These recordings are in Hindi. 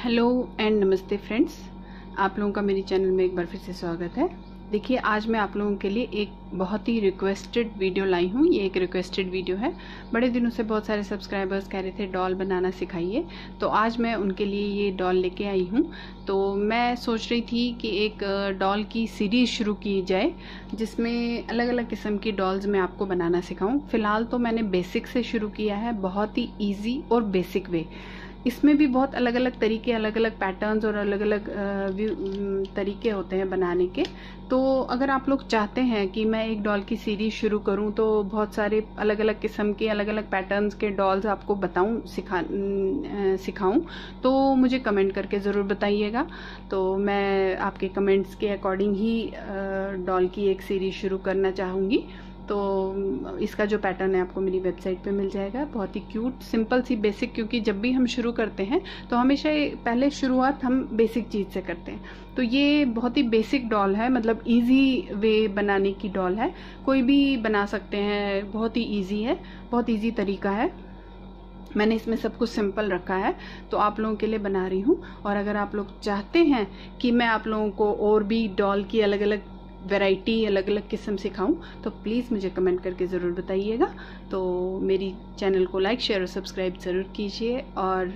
हेलो एंड नमस्ते फ्रेंड्स, आप लोगों का मेरे चैनल में एक बार फिर से स्वागत है। देखिए, आज मैं आप लोगों के लिए एक बहुत ही रिक्वेस्टेड वीडियो लाई हूँ। ये एक रिक्वेस्टेड वीडियो है। बड़े दिनों से बहुत सारे सब्सक्राइबर्स कह रहे थे डॉल बनाना सिखाइए, तो आज मैं उनके लिए ये डॉल लेके आई हूँ। तो मैं सोच रही थी कि एक डॉल की सीरीज़ शुरू की जाए जिसमें अलग अलग किस्म की डॉल्स मैं आपको बनाना सिखाऊँ। फ़िलहाल तो मैंने बेसिक से शुरू किया है, बहुत ही ईजी और बेसिक वे। इसमें भी बहुत अलग अलग तरीके, अलग अलग पैटर्न्स और अलग अलग तरीके होते हैं बनाने के। तो अगर आप लोग चाहते हैं कि मैं एक डॉल की सीरीज शुरू करूं तो बहुत सारे अलग अलग किस्म के अलग अलग पैटर्न्स के डॉल्स आपको बताऊं, सिखाऊं, तो मुझे कमेंट करके ज़रूर बताइएगा। तो मैं आपके कमेंट्स के अकॉर्डिंग ही डॉल की एक सीरीज शुरू करना चाहूँगी। तो इसका जो पैटर्न है आपको मेरी वेबसाइट पे मिल जाएगा। बहुत ही क्यूट, सिंपल सी, बेसिक, क्योंकि जब भी हम शुरू करते हैं तो हमेशा पहले शुरुआत हम बेसिक चीज़ से करते हैं। तो ये बहुत ही बेसिक डॉल है, मतलब इजी वे बनाने की डॉल है। कोई भी बना सकते हैं, बहुत ही इजी है, बहुत इजी तरीका है। मैंने इसमें सब कुछ सिंपल रखा है, तो आप लोगों के लिए बना रही हूँ। और अगर आप लोग चाहते हैं कि मैं आप लोगों को और भी डॉल की अलग अलग वैरायटी, अलग अलग किस्म सिखाऊं, तो प्लीज़ मुझे कमेंट करके ज़रूर बताइएगा। तो मेरी चैनल को लाइक, शेयर और सब्सक्राइब ज़रूर कीजिए। और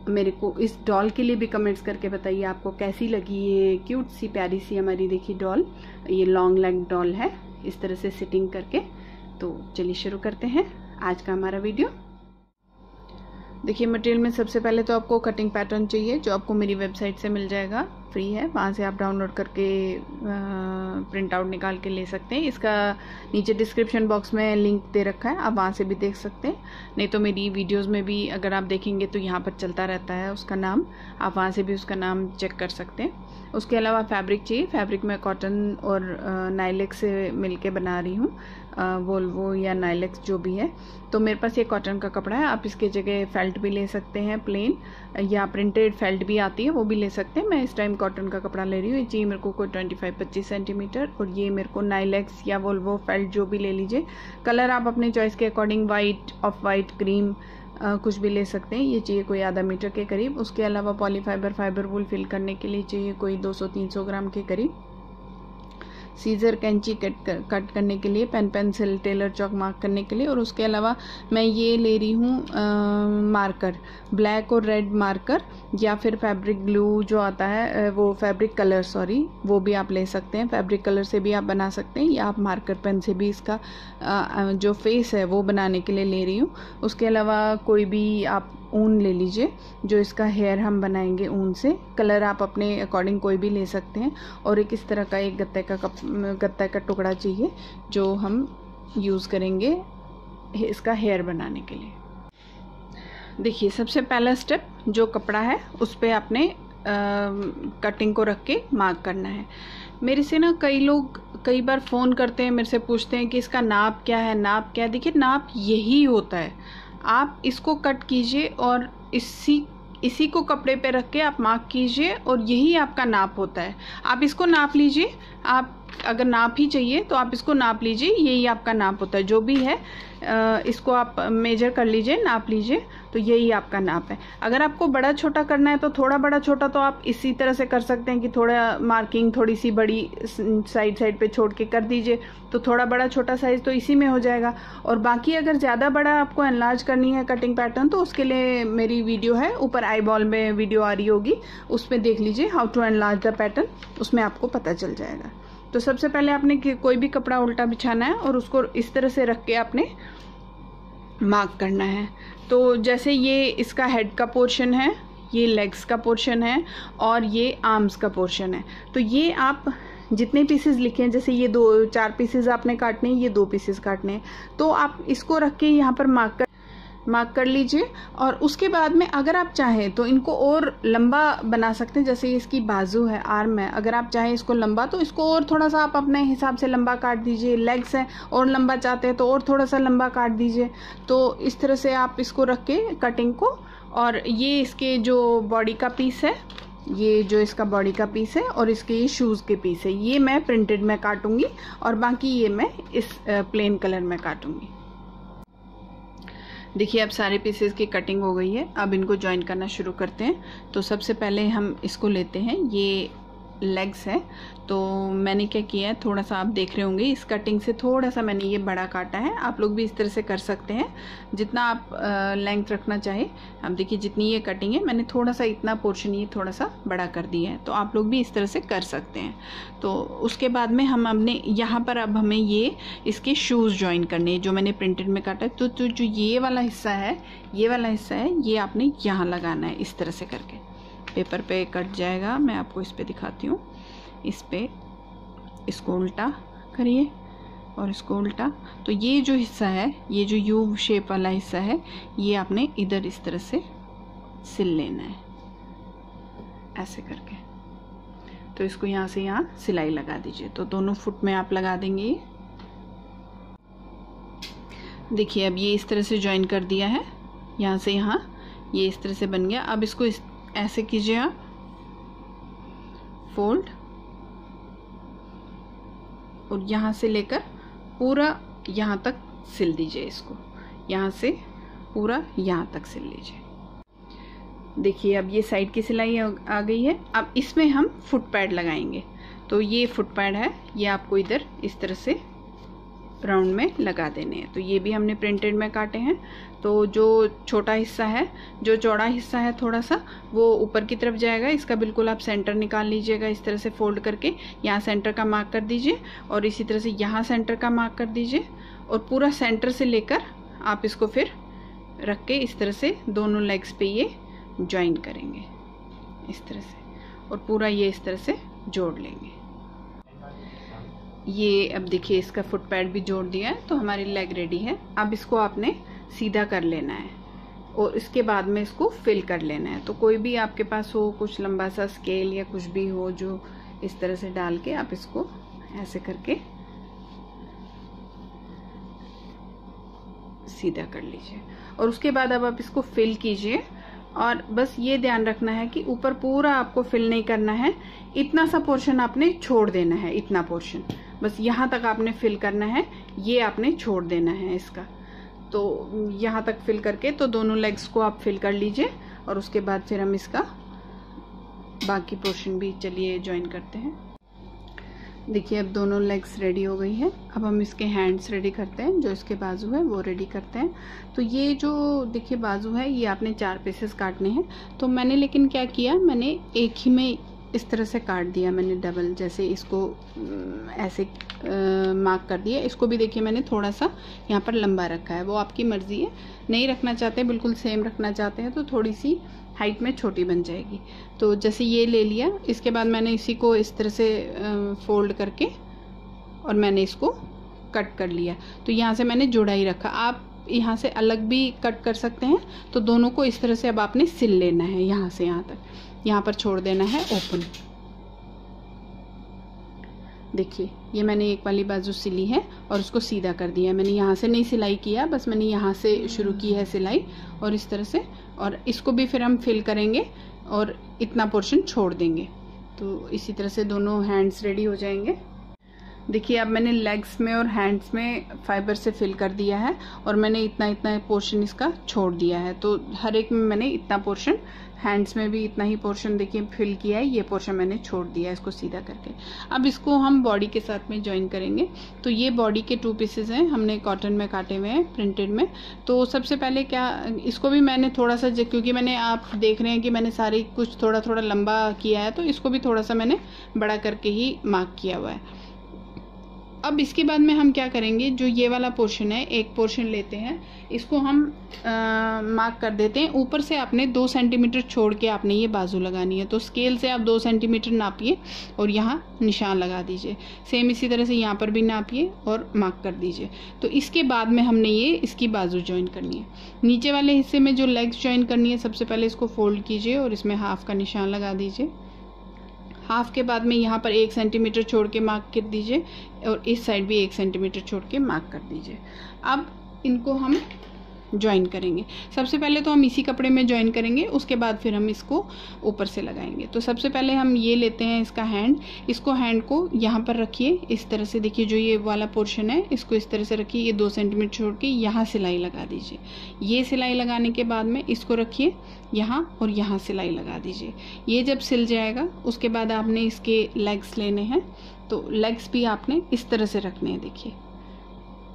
मेरे को इस डॉल के लिए भी कमेंट्स करके बताइए आपको कैसी लगी ये क्यूट सी प्यारी सी हमारी, देखिए डॉल। ये लॉन्ग लेग डॉल है, इस तरह से सिटिंग करके। तो चलिए शुरू करते हैं आज का हमारा वीडियो। देखिए, मटेरियल में सबसे पहले तो आपको कटिंग पैटर्न चाहिए, जो आपको मेरी वेबसाइट से मिल जाएगा, फ्री है। वहाँ से आप डाउनलोड करके प्रिंट आउट निकाल के ले सकते हैं। इसका नीचे डिस्क्रिप्शन बॉक्स में लिंक दे रखा है, आप वहाँ से भी देख सकते हैं। नहीं तो मेरी वीडियोस में भी अगर आप देखेंगे तो यहाँ पर चलता रहता है उसका नाम, आप वहाँ से भी उसका नाम चेक कर सकते हैं। उसके अलावा फैब्रिक चाहिए। फैब्रिक में कॉटन और नाइलेक्स से मिलके बना रही हूँ, वोल्वो या नाइलेक्स जो भी है। तो मेरे पास ये कॉटन का कपड़ा है। आप इसके जगह फेल्ट भी ले सकते हैं, प्लेन या प्रिंटेड फेल्ट भी आती है, वो भी ले सकते हैं। मैं इस टाइम कॉटन का कपड़ा ले रही हूँ। ये चाहिए मेरे को कोई 25-25 सेंटीमीटर, और ये मेरे को नाइलेक्स या वोल्वो फेल्ट जो भी ले लीजिए। कलर आप अपने चॉइस के according, white, of white, cream, कुछ भी ले सकते हैं। ये चाहिए कोई आधा मीटर के करीब। उसके अलावा फाइबर वूल फिल करने के लिए चाहिए कोई 200-300 ग्राम के करीब। सीजर, कैंची कट करने के लिए, पेन, पेंसिल, टेलर चौक मार्क करने के लिए। और उसके अलावा मैं ये ले रही हूँ मार्कर, ब्लैक और रेड मार्कर, या फिर फैब्रिक ग्लू जो आता है, वो फैब्रिक कलर, सॉरी, वो भी आप ले सकते हैं। फैब्रिक कलर से भी आप बना सकते हैं, या आप मार्कर पेन से भी इसका जो फेस है वो बनाने के लिए ले रही हूँ। उसके अलावा कोई भी आप ऊन ले लीजिए, जो इसका हेयर हम बनाएंगे ऊन से। कलर आप अपने अकॉर्डिंग कोई भी ले सकते हैं। और एक इस तरह का एक गत्ते का टुकड़ा चाहिए, जो हम यूज़ करेंगे इसका हेयर बनाने के लिए। देखिए, सबसे पहला स्टेप, जो कपड़ा है उस पर आपने कटिंग को रख के मार्क करना है। मेरे से ना कई लोग कई बार फ़ोन करते हैं, मेरे से पूछते हैं कि इसका नाप क्या है, नाप क्या है। देखिए, नाप यही होता है। आप इसको कट कीजिए और इसी को कपड़े पे रख के आप मार्क कीजिए, और यही आपका नाप होता है। आप इसको नाप लीजिए। आप अगर नाप ही चाहिए तो आप इसको नाप लीजिए, यही आपका नाप होता है। जो भी है इसको आप मेजर कर लीजिए, नाप लीजिए, तो यही आपका नाप है। अगर आपको बड़ा छोटा करना है तो थोड़ा बड़ा छोटा तो आप इसी तरह से कर सकते हैं कि थोड़ा मार्किंग थोड़ी सी बड़ी साइड पे छोड़ के कर दीजिए, तो थोड़ा बड़ा छोटा साइज तो इसी में हो जाएगा। और बाकी अगर ज़्यादा बड़ा आपको एनलार्ज करनी है कटिंग पैटर्न, तो उसके लिए मेरी वीडियो है, ऊपर आई बॉल में वीडियो आ रही होगी, उसमें देख लीजिए, how to enlarge the pattern, उसमें आपको पता चल जाएगा। तो सबसे पहले आपने कोई भी कपड़ा उल्टा बिछाना है और उसको इस तरह से रख के आपने मार्क करना है। तो जैसे ये इसका हेड का पोर्शन है, ये लेग्स का पोर्शन है, और ये आर्म्स का पोर्शन है। तो ये आप जितने पीसेस लिखे हैं, जैसे ये 4 पीसेस आपने काटने हैं, ये 2 पीसेस काटने हैं, तो आप इसको रख के यहाँ पर मार्क कर लीजिए। और उसके बाद में अगर आप चाहें तो इनको और लंबा बना सकते हैं। जैसे इसकी बाजू है, आर्म है, अगर आप चाहें इसको लंबा, तो इसको और थोड़ा सा आप अपने हिसाब से लंबा काट दीजिए। लेग्स है, और लंबा चाहते हैं तो और थोड़ा सा लंबा काट दीजिए। तो इस तरह से आप इसको रख के कटिंग को, और ये इसके जो बॉडी का पीस है, ये जो इसका बॉडी का पीस है, और इसके ये शूज़ के पीस है, ये मैं प्रिंटेड में काटूंगी, और बाकी ये मैं इस प्लेन कलर में काटूंगी। देखिए अब सारे पीसेस की कटिंग हो गई है। अब इनको जॉइन करना शुरू करते हैं। तो सबसे पहले हम इसको लेते हैं, ये लेग्स है। तो मैंने क्या किया है, थोड़ा सा आप देख रहे होंगे इस कटिंग से थोड़ा सा मैंने ये बड़ा काटा है। आप लोग भी इस तरह से कर सकते हैं, जितना आप लेंथ रखना चाहे। अब देखिए जितनी ये कटिंग है मैंने थोड़ा सा इतना पोर्शन ये थोड़ा सा बड़ा कर दिया है, तो आप लोग भी इस तरह से कर सकते हैं। तो उसके बाद में हम अपने यहाँ पर अब हमें ये इसके शूज़ ज्वाइन करने हैं, जो मैंने प्रिंटेड में काटा है। तो जो ये वाला हिस्सा है, ये आपने यहाँ लगाना है इस तरह से करके। पेपर पे कट जाएगा, मैं आपको इस पे दिखाती हूँ। इस पे इसको उल्टा करिए और इसको उल्टा। तो ये जो हिस्सा है, ये जो यू शेप वाला हिस्सा है, ये आपने इधर इस तरह से सिल लेना है ऐसे करके। तो इसको यहाँ से यहाँ सिलाई लगा दीजिए। तो दोनों फुट में आप लगा देंगे। देखिए अब ये इस तरह से ज्वाइन कर दिया है, यहाँ से यहाँ ये इस तरह से बन गया। अब इसको ऐसे कीजिए आप, फोल्ड, और यहाँ से लेकर पूरा यहाँ तक सिल दीजिए। इसको यहाँ से पूरा यहाँ तक सिल लीजिए। देखिए अब ये साइड की सिलाई आ गई है। अब इसमें हम फुट पैड लगाएंगे। तो ये फुट पैड है, ये आपको इधर इस तरह से राउंड में लगा देने हैं। तो ये भी हमने प्रिंटेड में काटे हैं। तो जो छोटा हिस्सा है, जो चौड़ा हिस्सा है थोड़ा सा, वो ऊपर की तरफ जाएगा। इसका बिल्कुल आप सेंटर निकाल लीजिएगा इस तरह से फोल्ड करके। यहाँ सेंटर का मार्क कर दीजिए और इसी तरह से यहाँ सेंटर का मार्क कर दीजिए, और पूरा सेंटर से लेकर आप इसको फिर रख के इस तरह से दोनों लेग्स पे ये ज्वाइन करेंगे इस तरह से, और पूरा ये इस तरह से जोड़ लेंगे। ये अब देखिए इसका फुट पैड भी जोड़ दिया है, तो हमारी लेग रेडी है। अब इसको आपने सीधा कर लेना है और इसके बाद में इसको फिल कर लेना है। तो कोई भी आपके पास हो, कुछ लंबा सा स्केल या कुछ भी हो, जो इस तरह से डाल के आप इसको ऐसे करके सीधा कर लीजिए। और उसके बाद अब आप इसको फिल कीजिए। और बस ये ध्यान रखना है कि ऊपर पूरा आपको फिल नहीं करना है, इतना सा पोर्शन आपने छोड़ देना है। इतना पोर्शन बस यहाँ तक आपने फिल करना है, ये आपने छोड़ देना है इसका। तो यहाँ तक फिल करके तो दोनों लेग्स को आप फिल कर लीजिए, और उसके बाद फिर हम इसका बाकी पोर्शन भी चलिए ज्वाइन करते हैं। देखिए अब दोनों लेग्स रेडी हो गई है। अब हम इसके हैंड्स रेडी करते हैं, जो इसके बाजू है वो रेडी करते हैं। तो ये जो देखिए बाजू है, ये आपने 4 पीसेस काटने हैं। तो मैंने लेकिन क्या किया, मैंने एक ही में इस तरह से काट दिया। मैंने डबल जैसे इसको ऐसे मार्क कर दिया। इसको भी देखिए मैंने थोड़ा सा यहाँ पर लंबा रखा है, वो आपकी मर्जी है। नहीं रखना चाहते, बिल्कुल सेम रखना चाहते हैं, तो थोड़ी सी हाइट में छोटी बन जाएगी। तो जैसे ये ले लिया, इसके बाद मैंने इसी को इस तरह से फोल्ड करके और मैंने इसको कट कर लिया। तो यहाँ से मैंने जोड़ा ही रखा। आप यहाँ से अलग भी कट कर सकते हैं। तो दोनों को इस तरह से अब आपने सिल लेना है, यहाँ से यहाँ तक, यहाँ पर छोड़ देना है ओपन। देखिए ये मैंने एक वाली बाजू सिली है और उसको सीधा कर दिया। मैंने यहाँ से नहीं सिलाई किया, बस मैंने यहाँ से शुरू की है सिलाई, और इस तरह से। और इसको भी फिर हम फिल करेंगे और इतना पोर्शन छोड़ देंगे। तो इसी तरह से दोनों हैंड्स रेडी हो जाएंगे। देखिए अब मैंने लेग्स में और हैंड्स में फाइबर से फिल कर दिया है, और मैंने इतना इतना पोर्शन इसका छोड़ दिया है। तो हर एक में मैंने इतना पोर्शन, हैंड्स में भी इतना ही पोर्शन देखिए फिल किया है। ये पोर्शन मैंने छोड़ दिया है इसको सीधा करके। अब इसको हम बॉडी के साथ में ज्वाइन करेंगे। तो ये बॉडी के 2 पीसेस हैं, हमने कॉटन में काटे हुए हैं, प्रिंटेड में। तो सबसे पहले क्या, इसको भी मैंने थोड़ा सा, क्योंकि मैंने, आप देख रहे हैं कि मैंने सारी कुछ थोड़ा थोड़ा लंबा किया है, तो इसको भी थोड़ा सा मैंने बड़ा करके ही मार्क किया हुआ है। अब इसके बाद में हम क्या करेंगे, जो ये वाला पोर्शन है, एक पोर्शन लेते हैं, इसको हम मार्क कर देते हैं। ऊपर से आपने 2 सेंटीमीटर छोड़ के आपने ये बाजू लगानी है। तो स्केल से आप 2 सेंटीमीटर नापिए और यहाँ निशान लगा दीजिए। सेम इसी तरह से यहाँ पर भी नापिए और मार्क कर दीजिए। तो इसके बाद में हमने ये इसकी बाजू ज्वाइन करनी है। नीचे वाले हिस्से में जो लेग्स ज्वाइन करनी है, सबसे पहले इसको फोल्ड कीजिए और इसमें हाफ का निशान लगा दीजिए। हाफ के बाद में यहाँ पर 1 सेंटीमीटर छोड़ के मार्क कर दीजिए, और इस साइड भी 1 सेंटीमीटर छोड़ के मार्क कर दीजिए। अब इनको हम ज्वाइन करेंगे। सबसे पहले तो हम इसी कपड़े में ज्वाइन करेंगे, उसके बाद फिर हम इसको ऊपर से लगाएंगे। तो सबसे पहले हम ये लेते हैं इसका हैंड, इसको हैंड को यहाँ पर रखिए इस तरह से। देखिए जो ये वाला पोर्शन है इसको इस तरह से रखिए, ये 2 सेंटीमीटर छोड़ के यहाँ सिलाई लगा दीजिए। ये सिलाई लगाने के बाद में इसको रखिए यहाँ और यहाँ सिलाई लगा दीजिए। ये जब सिल जाएगा उसके बाद आपने इसके लेग्स लेने हैं, तो लेग्स भी आपने इस तरह से रखने हैं। देखिए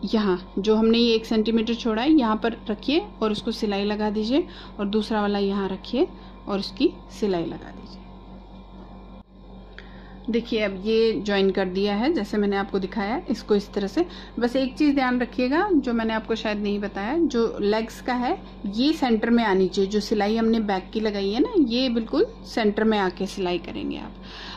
यहाँ जो हमने ये 1 सेंटीमीटर छोड़ा है यहाँ पर रखिए और उसको सिलाई लगा दीजिए, और दूसरा वाला यहाँ रखिए और उसकी सिलाई लगा दीजिए। देखिए अब ये ज्वाइन कर दिया है जैसे मैंने आपको दिखाया है, इसको इस तरह से। बस एक चीज़ ध्यान रखिएगा जो मैंने आपको शायद नहीं बताया, जो लेग्स का है ये सेंटर में आनी चाहिए। जो सिलाई हमने बैक की लगाई है ना, ये बिल्कुल सेंटर में आके सिलाई करेंगे आप।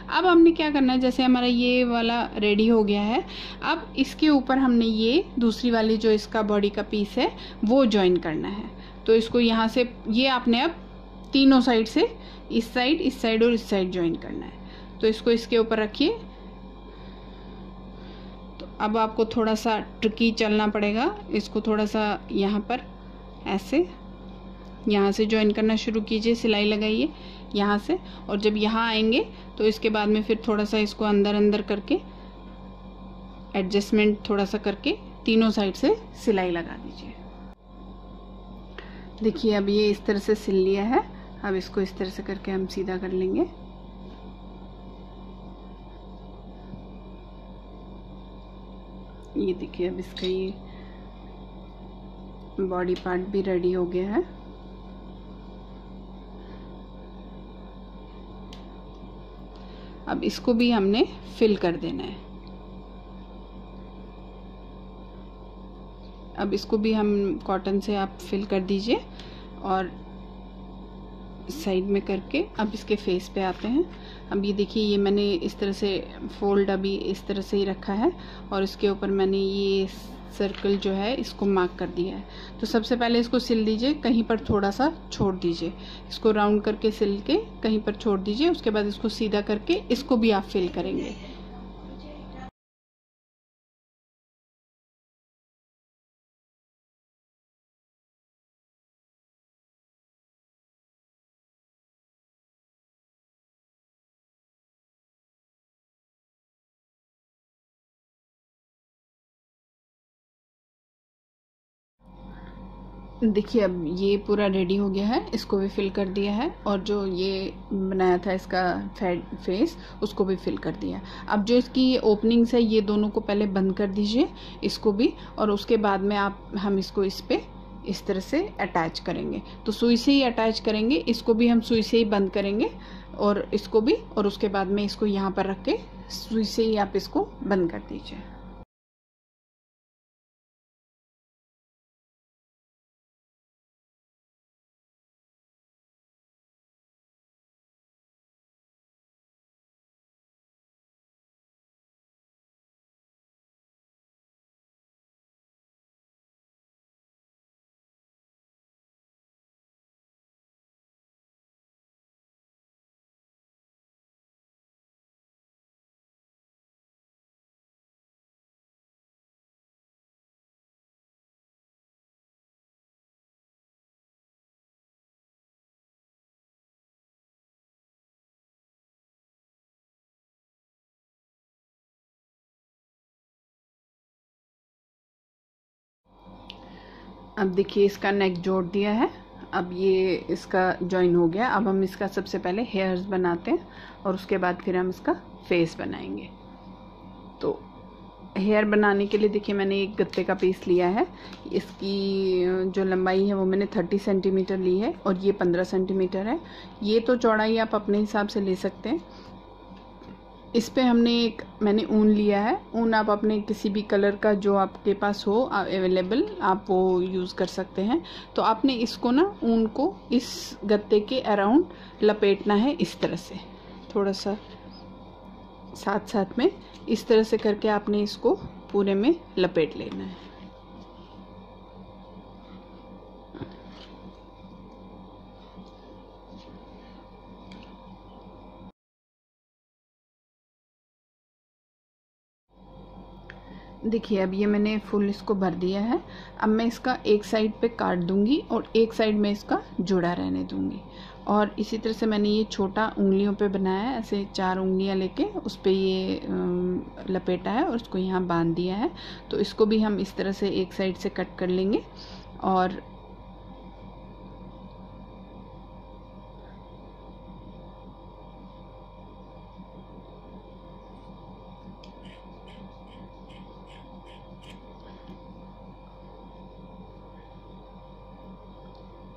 अब हमने क्या करना है, जैसे हमारा ये वाला रेडी हो गया है, अब इसके ऊपर हमने ये दूसरी वाली जो इसका बॉडी का पीस है वो ज्वाइन करना है। तो इसको यहाँ से ये आपने अब तीनों साइड से, इस साइड और इस साइड ज्वाइन करना है। तो इसको इसके ऊपर रखिए। तो अब आपको थोड़ा सा ट्रिकी चलना पड़ेगा, इसको थोड़ा सा यहाँ पर ऐसे यहाँ से ज्वाइन करना शुरू कीजिए, सिलाई लगाइए यहाँ से, और जब यहाँ आएंगे तो इसके बाद में फिर थोड़ा सा इसको अंदर अंदर करके एडजस्टमेंट थोड़ा सा करके तीनों साइड से सिलाई लगा दीजिए। देखिए अब ये इस तरह से सिल लिया है। अब इसको इस तरह से करके हम सीधा कर लेंगे। ये देखिए अब इसका ये बॉडी पार्ट भी रेडी हो गया है। अब इसको भी हमने फिल कर देना है। अब इसको भी हम कॉटन से आप फिल कर दीजिए और साइड में करके अब इसके फेस पे आते हैं। अब ये देखिए ये मैंने इस तरह से फोल्ड अभी इस तरह से ही रखा है और इसके ऊपर मैंने ये सर्कल जो है इसको मार्क कर दिया है। तो सबसे पहले इसको सिल दीजिए, कहीं पर थोड़ा सा छोड़ दीजिए, इसको राउंड करके सिल के कहीं पर छोड़ दीजिए। उसके बाद इसको सीधा करके इसको भी आप फिल करेंगे। देखिए अब ये पूरा रेडी हो गया है, इसको भी फिल कर दिया है और जो ये बनाया था इसका फेस उसको भी फिल कर दिया। अब जो इसकी ये ओपनिंग्स है ये दोनों को पहले बंद कर दीजिए, इसको भी, और उसके बाद में हम इसको इस पे इस तरह से अटैच करेंगे। तो सुई से ही अटैच करेंगे, इसको भी हम सुई से ही बंद करेंगे और इसको भी, और उसके बाद में इसको यहाँ पर रख के सुई से ही आप इसको बंद कर दीजिए। अब देखिए इसका नेक जोड़ दिया है, अब ये इसका जॉइन हो गया। अब हम इसका सबसे पहले हेयर्स बनाते हैं और उसके बाद फिर हम इसका फेस बनाएंगे। तो हेयर बनाने के लिए देखिए मैंने एक गत्ते का पीस लिया है, इसकी जो लंबाई है वो मैंने 30 सेंटीमीटर ली है और ये 15 सेंटीमीटर है। ये तो चौड़ाई आप अपने हिसाब से ले सकते हैं। इस पे मैंने ऊन लिया है। ऊन आप अपने किसी भी कलर का जो आपके पास हो अवेलेबल आप वो यूज़ कर सकते हैं। तो आपने इसको ना ऊन को इस गत्ते के अराउंड लपेटना है, इस तरह से थोड़ा सा साथ साथ में इस तरह से करके आपने इसको पूरे में लपेट लेना है। देखिए अब ये मैंने फुल इसको भर दिया है। अब मैं इसका एक साइड पे काट दूंगी और एक साइड में इसका जुड़ा रहने दूंगी। और इसी तरह से मैंने ये छोटा उंगलियों पे बनाया है, ऐसे 4 उंगलियां लेके उस पर ये लपेटा है और उसको यहाँ बांध दिया है। तो इसको भी हम इस तरह से एक साइड से कट कर लेंगे। और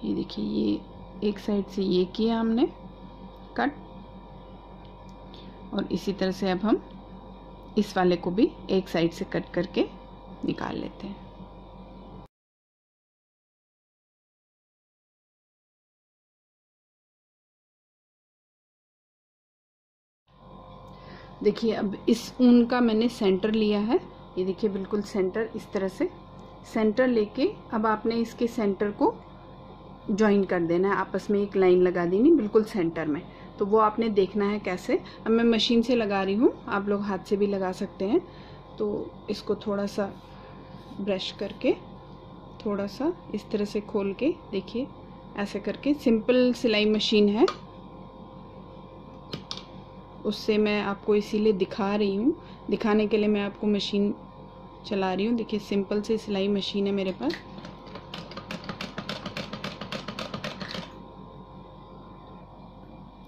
ये देखिए, ये एक साइड से ये किया हमने कट, और इसी तरह से अब हम इस वाले को भी एक साइड से कट करके निकाल लेते हैं। देखिए अब इस ऊन का मैंने सेंटर लिया है, ये देखिए बिल्कुल सेंटर, इस तरह से सेंटर लेके अब आपने इसके सेंटर को ज्वाइन कर देना है, आपस में एक लाइन लगा देनी बिल्कुल सेंटर में। तो वो आपने देखना है कैसे। अब मैं मशीन से लगा रही हूँ, आप लोग हाथ से भी लगा सकते हैं। तो इसको थोड़ा सा ब्रश करके थोड़ा सा इस तरह से खोल के देखिए, ऐसे करके, सिंपल सिलाई मशीन है, उससे मैं आपको इसीलिए दिखा रही हूँ, दिखाने के लिए मैं आपको मशीन चला रही हूँ। देखिए सिंपल सी सिलाई मशीन है मेरे पास।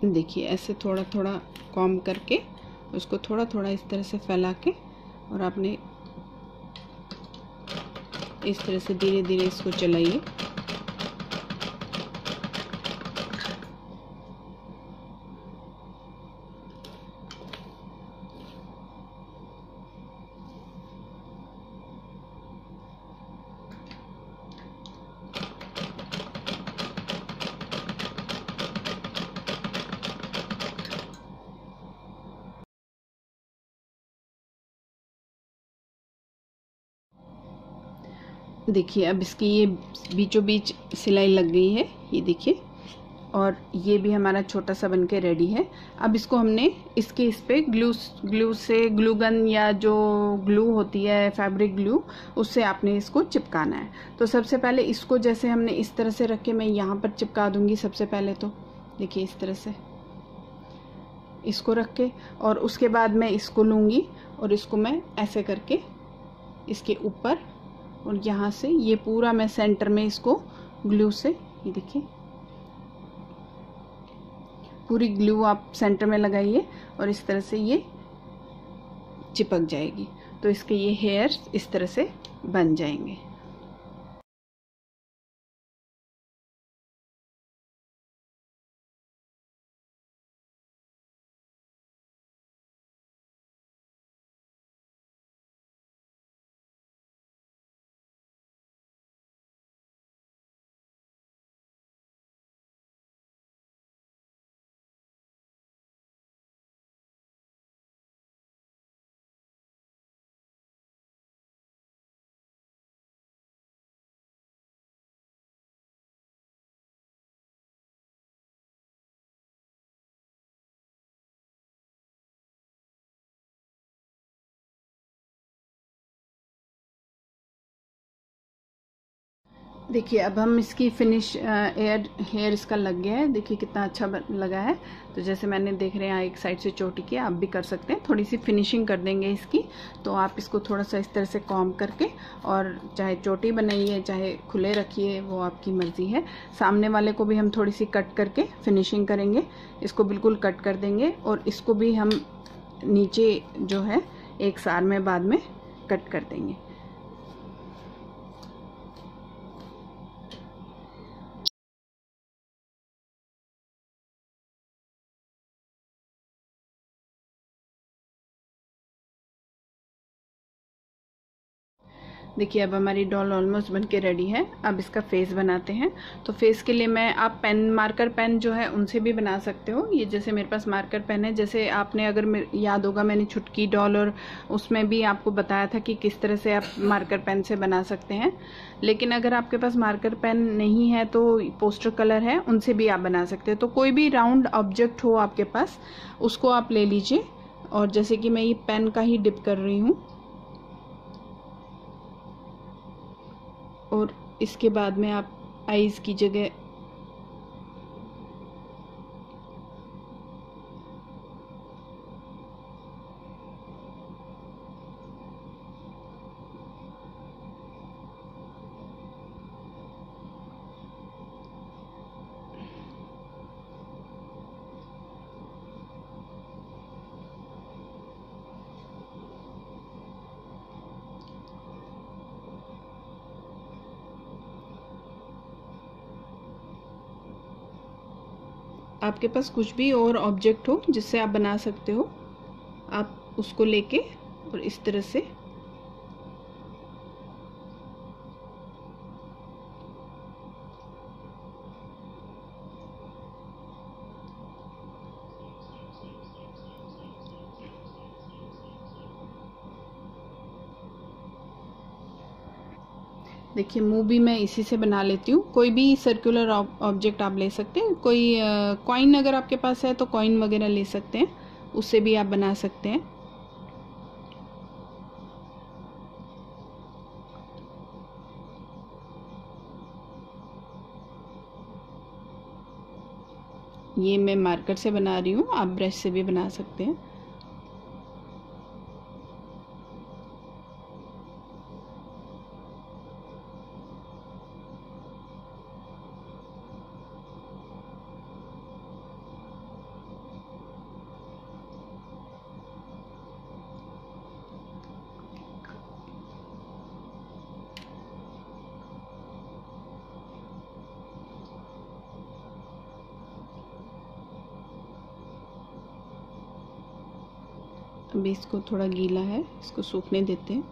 देखिए ऐसे थोड़ा थोड़ा कॉम्ब करके उसको थोड़ा थोड़ा इस तरह से फैला के, और आपने इस तरह से धीरे धीरे इसको चलाइए। देखिए अब इसकी ये बीचों बीच सिलाई लग गई है, ये देखिए, और ये भी हमारा छोटा सा बनके रेडी है। अब इसको हमने इसके इस पे ग्लू से, ग्लू गन या जो ग्लू होती है फैब्रिक ग्लू, उससे आपने इसको चिपकाना है। तो सबसे पहले इसको जैसे हमने इस तरह से रख के मैं यहाँ पर चिपका दूंगी सबसे पहले। तो देखिए इस तरह से इसको रख के, और उसके बाद मैं इसको लूँगी और इसको मैं ऐसे करके इसके ऊपर, और यहाँ से ये पूरा मैं सेंटर में इसको ग्लू से, ये देखिए पूरी ग्लू आप सेंटर में लगाइए और इस तरह से ये चिपक जाएगी। तो इसके ये हेयर्स इस तरह से बन जाएंगे। देखिए अब हम इसकी फिनिश हेयर इसका लग गया है, देखिए कितना अच्छा लगा है। तो जैसे मैंने देख रहे हैं एक साइड से चोटी किया, आप भी कर सकते हैं। थोड़ी सी फिनिशिंग कर देंगे इसकी। तो आप इसको थोड़ा सा इस तरह से कॉम्ब करके, और चाहे चोटी बनाइए चाहे खुले रखिए, वो आपकी मर्जी है। सामने वाले को भी हम थोड़ी सी कट करके फिनिशिंग करेंगे, इसको बिल्कुल कट कर देंगे, और इसको भी हम नीचे जो है एक सार में बाद में कट कर देंगे। देखिए अब हमारी डॉल ऑलमोस्ट बन के रेडी है। अब इसका फेस बनाते हैं। तो फेस के लिए मैं, आप पेन, मार्कर पेन जो है उनसे भी बना सकते हो। ये जैसे मेरे पास मार्कर पेन है, जैसे आपने अगर याद होगा मैंने छुटकी डॉल और उसमें भी आपको बताया था कि किस तरह से आप मार्कर पेन से बना सकते हैं। लेकिन अगर आपके पास मार्कर पेन नहीं है तो पोस्टर कलर है, उनसे भी आप बना सकते हैं। तो कोई भी राउंड ऑब्जेक्ट हो आपके पास, उसको आप ले लीजिए। और जैसे कि मैं ये पेन का ही डिप कर रही हूँ, और इसके बाद में आप आईज़ की जगह आपके पास कुछ भी और ऑब्जेक्ट हो जिससे आप बना सकते हो, आप उसको लेके और इस तरह से देखिए मुंह भी मैं इसी से बना लेती हूँ। कोई भी सर्कुलर ऑब्जेक्ट आप ले सकते हैं। कोई कॉइन अगर आपके पास है तो कॉइन वगैरह ले सकते हैं, उससे भी आप बना सकते हैं। ये मैं मार्कर से बना रही हूँ, आप ब्रश से भी बना सकते हैं। अभी इसको थोड़ा गीला है, इसको सूखने देते हैं।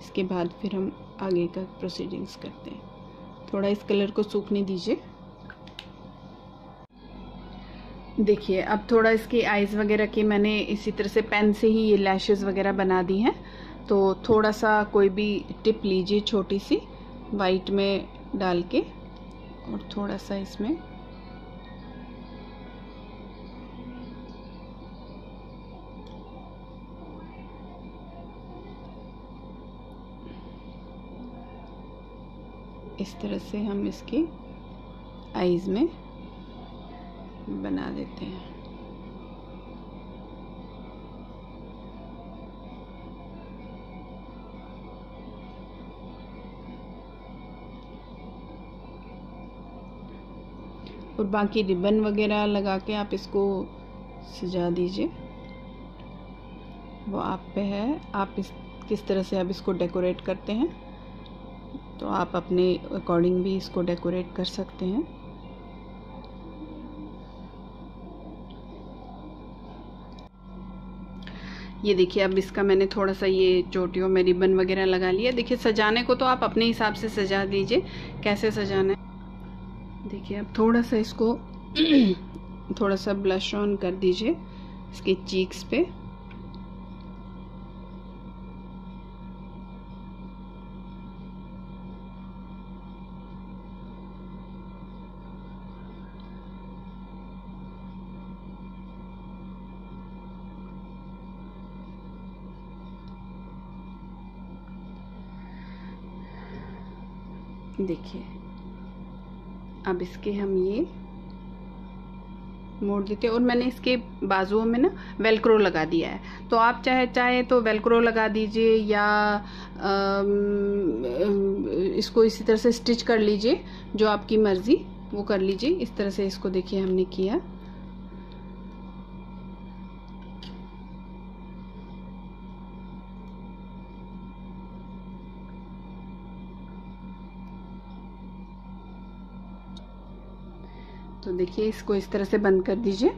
इसके बाद फिर हम आगे का प्रोसीडिंग्स करते हैं। थोड़ा इस कलर को सूखने दीजिए। देखिए अब थोड़ा इसकी आईज वगैरह की मैंने इसी तरह से पेन से ही ये लैशेस वगैरह बना दी हैं। तो थोड़ा सा कोई भी टिप लीजिए छोटी सी वाइट में डाल के और थोड़ा सा इसमें इस तरह से हम इसकी आईज में बना देते हैं। और बाकी रिबन वगैरह लगा के आप इसको सजा दीजिए, वो आप पे है। आप इस किस तरह से आप इसको डेकोरेट करते हैं, तो आप अपने अकॉर्डिंग भी इसको डेकोरेट कर सकते हैं। ये देखिए अब इसका मैंने थोड़ा सा ये चोटियों में रिबन वगैरह लगा लिया। देखिए सजाने को तो आप अपने हिसाब से सजा दीजिए, कैसे सजाना है। देखिए अब थोड़ा सा इसको थोड़ा सा ब्लश ऑन कर दीजिए इसके चीक्स पे। देखिए अब इसके हम ये मोड़ देते हैं और मैंने इसके बाजुओं में ना वेलक्रो लगा दिया है। तो आप चाहे तो वेलक्रो लगा दीजिए या इसको इसी तरह से स्टिच कर लीजिए, जो आपकी मर्जी वो कर लीजिए। इस तरह से इसको देखिए हमने किया। तो देखिए इसको इस तरह से बंद कर दीजिए।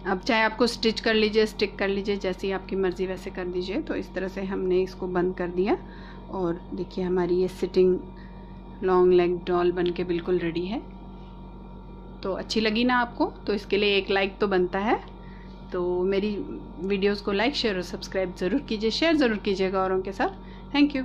अब चाहे आपको स्टिच कर लीजिए, स्टिक कर लीजिए, जैसी आपकी मर्ज़ी वैसे कर दीजिए। तो इस तरह से हमने इसको बंद कर दिया और देखिए हमारी ये सिटिंग लॉन्ग लेग डॉल बन के बिल्कुल रेडी है। तो अच्छी लगी ना आपको? तो इसके लिए एक लाइक तो बनता है। तो मेरी वीडियोज़ को लाइक, शेयर और सब्सक्राइब ज़रूर कीजिए, शेयर ज़रूर कीजिएगा औरों के साथ। Thank you.